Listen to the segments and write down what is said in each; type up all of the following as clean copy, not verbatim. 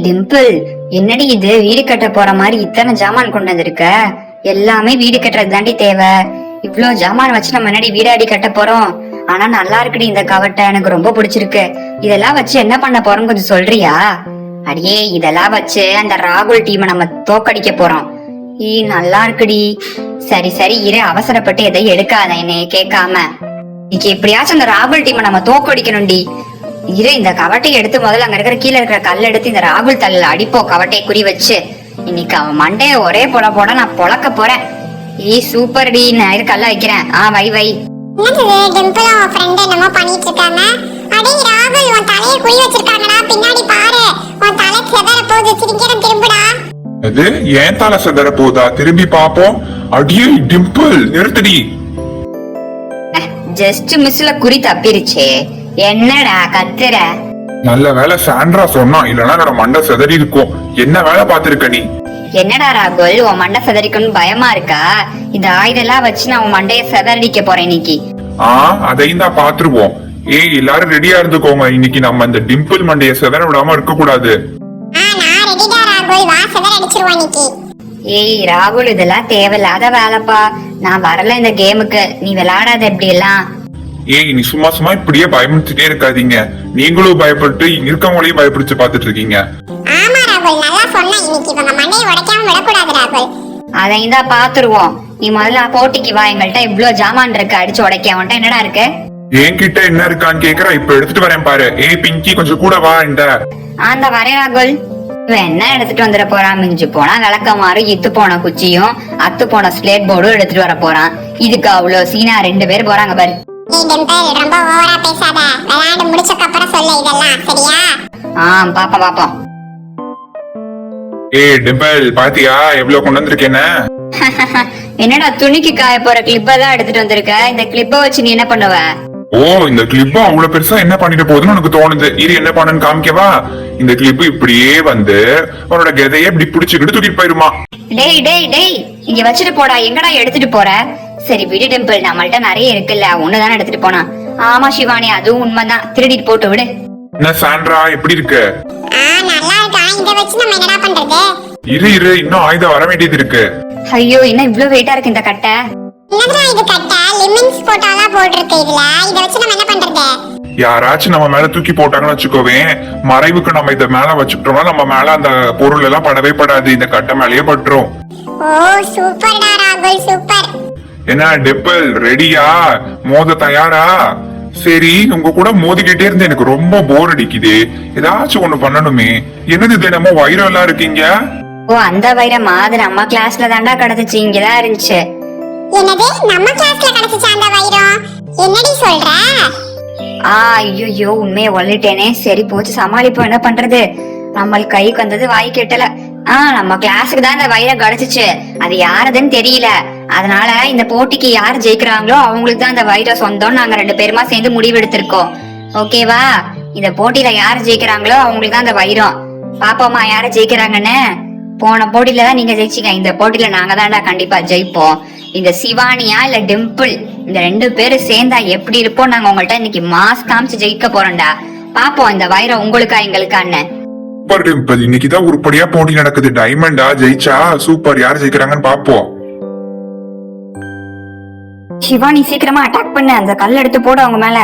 டிம்பிள், என்னடி இது வீடு கட்ட போற மாதிரி இத்தனை ஜாமான் கொண்டு வந்திருக்க? எல்லாமே வீடு கட்டுறது தாண்டி தேவை. இவ்ளோ ஜாமான் வச்சு நம்ம என்னடி வீடாடி கட்ட போறோம்? ஆனா நல்லா இருக்குடி இந்த கவட்டை, எனக்கு ரொம்ப பிடிச்சிருக்கு. இதெல்லாம் வச்சு என்ன பண்ண போறோம் கொஞ்சம் சொல்றியா? அடியே, இதெல்லாம் வச்சு அந்த ராகுல் டீமை நம்ம தோக்கடிக்க போறோம். நல்லா இருக்குடி. சரி சரி இரு, அவசரப்பட்டு எதையும் எடுக்காத என்னைய கேட்காம. இன்னைக்கு எப்படியாச்சும் அந்த ராகுல் டீமை நம்ம தோக்கடிக்கணும்டி. இரு, இந்த கவட்டையை எடுத்து முதல்ல அங்க இருக்கிற கீழே இருக்கிற கல்ல எடுத்து இந்த ராகுல் தலையில அடிப்போம், கவட்டையை குறி வச்சு. இன்னைக்கு அவன் மண்டைய ஒரே போட நான் பொழக்க போறேன். சூப்பர் டி, நான் கல்ல வைக்கிறேன். வை வை. டிம்பிள் அவன் ஃப்ரெண்ட் என்னமோ பண்ணிட்டு இருக்காங்க. அடே ராகுல், உன் தலையை குறி வச்சிருக்காங்கடா, பின்னாடி பாரு. உன் தலை செதற போகுது, சீக்கிரம் திரும்புடா. அது ஏன் தலை செதற போதா? திரும்பி பாப்போம். அடியே டிம்பிள், நிறுத்தடி. ஜஸ்ட் மிஸ்ல குறி தப்பிருச்சே, என்னடா கத்துற? நல்ல வேலை சாண்ட்ரா சொன்னா, இல்லனா என்னோட மண்டை செதறி இருக்கும். என்ன வேலை பாத்திருக்க நீ? என்னடா ராகுல், உன் மண்டை செதறிக்கணும் பயமா இருக்கா? இந்த ஆயுதெல்லாம் வச்சு நான் உன் மண்டைய செதறடிக்க போறேன் இன்னைக்கு. அதையும் தான் பாத்துருவோம். எல்லாரும் ரெடியா இருந்துக்கோங்க. இன்னைக்கு நம்ம இந்த டிம்பிள் மண்டைய செதற விடாம இருக்க கூடாது. ராகுல், இதெல்லாம் தேவையில்லாத வேலைப்பா. நான் வரல இந்த கேமுக்கு. நீ விளையாடாத எப்படி எல்லாம். நீ சும்மா சும்மா இப்படியே பயமுறுத்திட்டே இருக்காதீங்க. நீங்களும் பயப்பட்டு இருக்கவங்களையும் பயப்படுத்தி பாத்துட்டு இருக்கீங்க. அதையும் தான் பாத்துருவோம். நீ முதல்ல போட்டிக்கு வா, எங்கள்கிட்ட இவ்வளவு ஜாமான் இருக்கு, அடிச்சு உடைக்க. அவன்கிட்ட என்னடா இருக்கு? என்கிட்ட என்ன இருக்கான்னு கேக்குறா. இப்ப எடுத்துட்டு வரேன் பாரு. பிங்கி, கொஞ்சம் கூட வா. அந்த வரேன் ராகுல். என்ன எடுத்துட்டு வந்துட போறான்? மிஞ்சு போனா விளக்கமாறு, இத்து போன குச்சியும் அத்து போன ஸ்லேட் போர்டும் எடுத்துட்டு வர போறான். இதுக்கு அவ்வளவு சீனா? 2 பேர் போறாங்க பாரு. பாப்போம். டிம்பிள், பாத்தியா எவ்வளவு கொண்டு வந்திருக்கேன்னு? என்னடா துணிக்கு காய போற கிளிப்ப தான் எடுத்துட்டு வந்திருக்க. இந்த கிளிப்ப வச்சு நீ என்ன பண்ணுவ? இந்த கிளிப் அவ்வளவு பெருசா என்ன பண்ணிட்டு போகுதுன்னு உனக்கு தோணுது. இது என்ன பண்ணுன்னு காமிக்கவா? இந்த கிளிப் இப்படியே வந்து உன்னோட கதையை இப்படி புடிச்சுக்கிட்டு தூக்கிட்டு போயிருமா. டேய் டேய் டேய், இங்க வச்சுட்டு போடா. எங்கடா எடுத்துட்டு போற? சரி விடு டிம்பிள், நம்மள்ட்ட நிறைய இருக்குல்ல, ஒண்ணுதானே எடுத்துட்டு போனா. ஆமா சிவானி, அதுவும் உண்மைதான். திருடிட்டு போட்டு விடு. என்ன சாண்ட்ரா, எப்படி இருக்கு? இரு இரு, இன்னும் ஆயுதம் வர வேண்டியது இருக்கு. ஐயோ, என்ன இவ்ளோ வெயிட்டா இருக்கு இந்த கட்டை? யாராச்சும் நம்ம மேல தூக்கி போட்டாங்கன்னு வச்சுக்கோவேன், மறைவுக்கு நம்ம இத மேல வச்சுக்கிட்டோம்னா நம்ம மேல அந்த பொருள் எல்லாம் படவே படாது. இந்த கட்டை மேலேயே பட்டுரும். என்ன டிம்பிள், ரெடியா? மோத தயாரா? சரி, உங்க கூட மோதிக்கிட்டே இருந்து எனக்கு ரொம்ப போர் அடிக்குது. ஏதாச்சும் ஒண்ணு பண்ணணுமே. என்னது தினமும் வைரம் எல்லாம் இருக்கீங்க? அந்த வைரமா? அது நம்ம கிளாஸ்ல தாண்டா கிடைச்சிச்சு, இங்கதான் இருந்துச்சு. ஐயோ, உண்மையை ஒல்லிட்டேனே. சரி போச்சு, சமாளிப்போம். என்ன பண்றது? நம்ம கைக்கு வந்தது வாய் கெட்டல. நம்ம கிளாஸுக்கு தான் இந்த வைரம் கிடைச்சிச்சு. அது யாருதுன்னு தெரியல. அதனால இந்த போட்டிக்கு யார் ஜெயிக்கிறாங்களோ அவங்களுக்கு தான் இந்த வைரம் சொந்தம். நாங்க 2 பேருமா சேர்ந்து முடிவு எடுத்திருக்கோம். ஓகேவா? இந்த போட்டியில யார் ஜெயிக்கிறாங்களோ அவங்களுக்கு தான் இந்த வைரம். பாப்போமா யார ஜெயிக்கிறாங்கன்னு. போன போட்டியில தான் நீங்க ஜெயிச்சீங்க. இந்த போட்டியில நாங்க தான்டா கண்டிப்பா ஜெயிப்போம். இந்த சிவானியா இல்ல டிம்பிள், இந்த 2 பேரும் சேர்ந்தா எப்படி இருப்போம்? நாங்க உங்கள்ட்ட இன்னைக்கு மாஸ் காமிச்சு ஜெயிக்க போறோம்டா. பாப்போம் இந்த வைரம் உங்களுக்கா எங்களுக்கான்னு. சூப்பர் டிம்பிள், இன்னைக்குதான் உருப்படியா போட்டி நடக்குது. டைமண்டா ஜெயிச்சா சூப்பர். யார் ஜெயிக்கிறாங்கன்னு பாப்போம். சிவானி, சீக்கிரமா அட்டாக் பண்ணு. அந்த கல் எடுத்து போடு அவங்க மேல.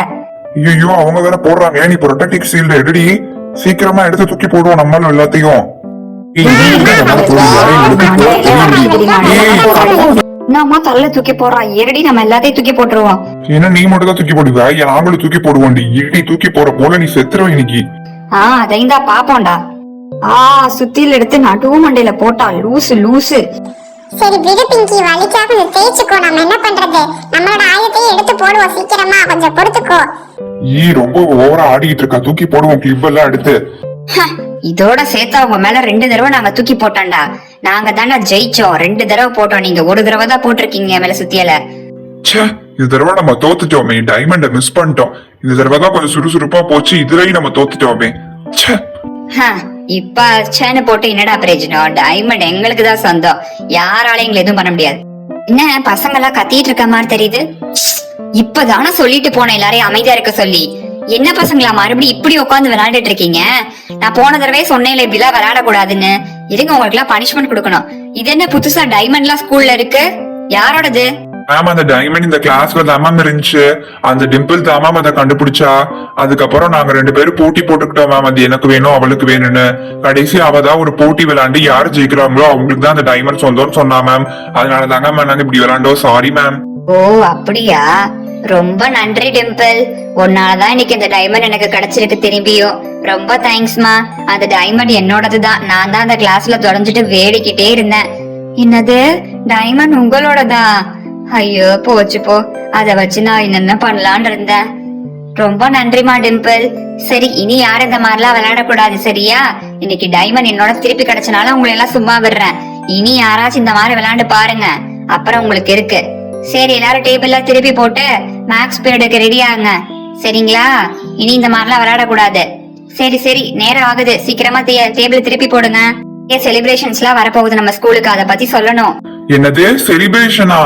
ஐயோ, அவங்க வேற போடுறாங்க. நீ ப்ரொடெக்டிவ் ஷீல்ட் எடுடி. சீக்கிரமா எடுத்து தூக்கி போடுவோம் நம்மளும் எல்லாத்தையும். என்னமா தள்ள தூக்கி போடுறா? ஏறடி, நம்ம எல்லாத்தையும் தூக்கி போட்டுருவோம். என்ன நீ மட்டும் தான் தூக்கி போடுவா? நாங்களும் தூக்கி போடுவோம். இடி தூக்கி போற போல நீ செத்துருவ இன்னைக்கு. அதையும் தான் பாப்போம்டா. சுத்தில எடுத்து நடுவு மண்டையில போட்டா. லூசு லூசு. சரி விடு பிங்கி, வலிச்சா கொஞ்சம் தேய்ச்சுக்கோ. நம்ம என்ன பண்றது? நம்மளோட ஆயுதத்தையே எடுத்து போடுவோம். சீக்கிரமா கொஞ்சம் பொறுத்துக்கோ. ரொம்ப ஓவரா ஆடிட்டு இருக்கா. தூக்கி போடுவோம் கிளிப் எல்லாம் எடுத்து. இதோட சேர்த்து அவங்க மேல 2 தடவை நாங்க தூக்கி போட்டோம்டா. நாங்க தானே ஜெயிச்சோம். 2 தடவை போட்டோம். நீங்க 1 தடவை தான் போட்டிருக்கீங்க மேல சுத்தியல. இந்த தடவை நம்ம தோத்துட்டோமே. டைமண்ட மிஸ் பண்ணிட்டோம். இந்த தடவை தான் கொஞ்சம் சுறுசுறுப்பா போச்சு. இதுலயும் நம்ம தோத்துட்டோமே. இப்ப சேனு போட்டு என்னடா பிரயோஜனம்? டைமண்ட் எங்களுக்கு தான் சொந்தம். யாராலையும் எங்களை எதுவும் பண்ண முடியாது. என்ன பசங்க எல்லாம் கத்திட்டு இருக்க மாதிரி தெரியுது? இப்பதானே சொல்லிட்டு போன எல்லாரையும் அமைதியா இருக்க சொல்லி. என்ன பசங்களா மறுபடியும் இப்படி உட்காந்து விளையாண்டுட்டு இருக்கீங்க? நான் போன தடவை சொன்னேன்ல இப்படி எல்லாம் விளையாட கூடாதுன்னு. இருங்க, உங்களுக்கு எல்லாம் பனிஷ்மெண்ட் கொடுக்கணும். இது என்ன புதுசா டைமண்ட் எல்லாம் ஸ்கூல்ல இருக்கு? யாரோடது? மேம் அந்த டைமண்ட் இந்த கிளாஸ்ல தான் மேம் இருந்துச்சு. அந்த டிம்பிள் தான் மேம் அதை கண்டுபிடிச்சா. அதுக்கப்புறம் நாங்க 2 பேரும் போட்டி போட்டுக்கிட்டோம் மேம். அது எனக்கு வேணும் அவளுக்கு வேணும்னு. கடைசி அவ தான் ஒரு போட்டி விளையாண்டு யாரு ஜெயிக்கிறாங்களோ அவங்களுக்கு தான் அந்த டைமண்ட் சொந்தம்னு சொன்னா மேம். அதனால தாங்க மேம் நாங்க இப்படி விளையாண்டோம். Sorry ma'am. ஓ அப்படியா? ரொம்ப நன்றி டிம்பிள். உன்னாலதான் இன்னைக்கு இந்த டைமண்ட் எனக்கு கிடைச்சிருக்கு திரும்பியும். ரொம்ப தேங்க்ஸ்மா. அந்த டைமண்ட் என்னோடதுதான். நான் தான் அந்த கிளாஸ்ல தொலைஞ்சிட்டு வேடிக்கிட்டே இருந்தேன். என்னது, டைமண்ட் உங்களோடதா? ஐயோ போச்சு போ. அத வச்சு நான் என்னென்ன பண்ணலான்னு இருந்தேன். ரொம்ப நன்றிமா டிம்பிள். சரி, இனி யாரும் இந்த மாதிரிலாம் விளையாடக்கூடாது, சரியா? இன்னைக்கு டைமண்ட் என்னோட திருப்பி கிடைச்சனால உங்களை எல்லாம் சும்மா விடுறேன். இனி யாராச்சும் இந்த மாதிரி விளையாண்டு பாருங்க, அப்புறம் உங்களுக்கு இருக்கு. சரி, எல்லாரும் டேபிள்ல திருப்பி போட்டு மேக்ஸ் பீரியடுக்கு ரெடி ஆகுங்க, சரிங்களா? இனி இந்த மாதிரிலாம் விளையாடக்கூடாது. சரி சரி, நேரம் ஆகுது, சீக்கிரமா டேபிள் திருப்பி போடுங்க. செலிப்ரேஷன்ஸ் எல்லாம் வரப்போகுது நம்ம ஸ்கூலுக்கு, அதை பத்தி சொல்லணும். என்னது செலிப்ரேஷனா?